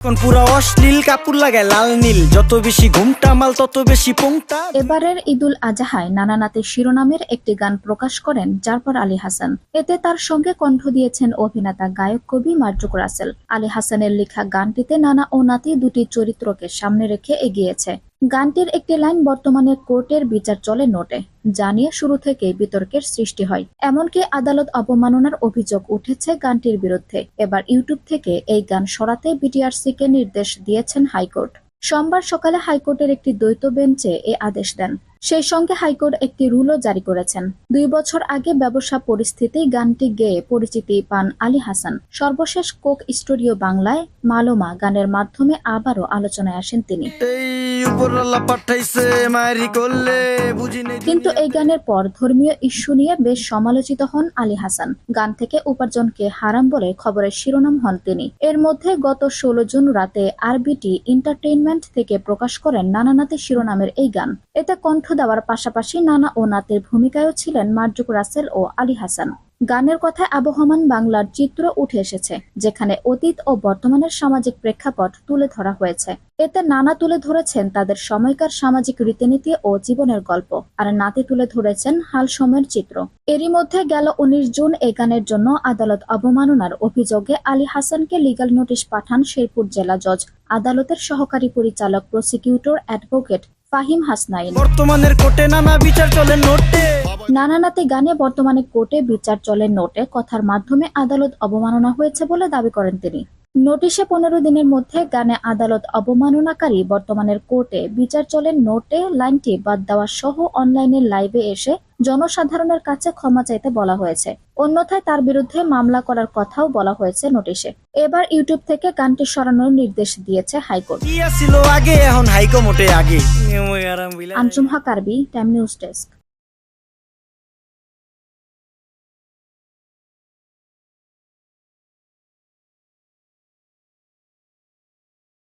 পুরা অশ্লীল কাপড় লাগায় লাল নীল, যত বেশি ঘুমটা মাল তত বেশি পোংটা। এবারের ঈদুল আজহায় নানা নাতি শিরোনামের একটি গান প্রকাশ করেন জারপার আলী হাসান। এতে তার সঙ্গে কণ্ঠ দিয়েছেন অভিনেতা গায়ক কবি মার্জুক রাসেল। আলী হাসানের লেখা গানটিতে নানা ও নাতি দুটি চরিত্রকে সামনে রেখে এগিয়েছে। গানটির একটি লাইন বর্তমানে কোর্টের বিচার চলে নোটে, যা নিয়ে শুরু থেকেই বিতর্কের সৃষ্টি হয়। এমনকি আদালত অবমাননার অভিযোগ উঠেছে গানটির বিরুদ্ধে। এবার ইউটিউব থেকে এই গান সরাতে বিটিআরসিকে নির্দেশ দিয়েছেন হাইকোর্ট। সোমবার সকালে হাইকোর্টের একটি দ্বৈত বেঞ্চে এ আদেশ দেন। সেই সঙ্গে হাইকোর্ট একটি রুলও জারি করেছেন। 2 বছর আগে ব্যবসা পরিস্থিতি গানটি গেয়ে পরিচিতি পান আলী হাসান। সর্বশেষ কোক স্টুডিও বাংলায় মালোমা গানের মাধ্যমে আবারও আলোচনায় আসেন তিনি। কিন্তু এই গানের পর ধর্মীয় ইস্যু নিয়ে বেশ সমালোচিত হন আলী হাসান। গান থেকে উপার্জনকে হারাম বলে খবরের শিরোনাম হন তিনি। এর মধ্যে গত 16 জুন রাতে আরবিটি এন্টারটেইনমেন্ট থেকে প্রকাশ করেন নানা নাতি শিরোনামের এই গান। এতে কণ্ঠ দেওয়ার পাশাপাশি নানা ও নাতির ভূমিকায়ও ছিলেন মার্জুক রাসেল ও আলী হাসান। গানের কথায় আবহমান বাংলার চিত্র উঠে এসেছে, যেখানে অতীত ও বর্তমানের সামাজিক প্রেক্ষাপট তুলে ধরা হয়েছে। এতে নানা তুলে ধরেছেন তাদের সময়কার সামাজিক রীতিনীতি ও জীবনের গল্প, আর নাতি তুলে ধরেছেন হাল সময়ের চিত্র। এরই মধ্যে গেল 19 জুন এই গানের জন্য আদালত অবমাননার অভিযোগে আলী হাসানকে লিগ্যাল নোটিশ পাঠান শেরপুর জেলা জজ আদালতের সহকারী পরিচালক প্রসিকিউটর অ্যাডভোকেট ফাহিম হাসনাইন। বর্তমানের কোর্টে নানা বিচার চলে নোটে। নানা নাতি গানে বর্তমানে কোর্টে বিচার চলে নোটে কথার মাধ্যমে আদালত অবমাননা হয়েছে বলে দাবি করেন তিনি। নোটিশে 15 দিনের মধ্যে গানে আদালত অবমাননাকারী বর্তমানের কোর্টে বিচার চলে নোটে লাইনটি বাদ দেওয়া সহ অনলাইনে লাইভে এসে জনসাধারণের কাছে ক্ষমা চাইতে বলা হয়েছে। অন্যথায় তার বিরুদ্ধে মামলা করার কথাও বলা হয়েছে নোটিশে। এবার ইউটিউব থেকে গানটি সরানোর নির্দেশ দিয়েছে হাইকোর্ট। আগে এখন হাইকোর্টে আগে আঞ্জুম হক আরবি, টাইম নিউজ ডেস্ক।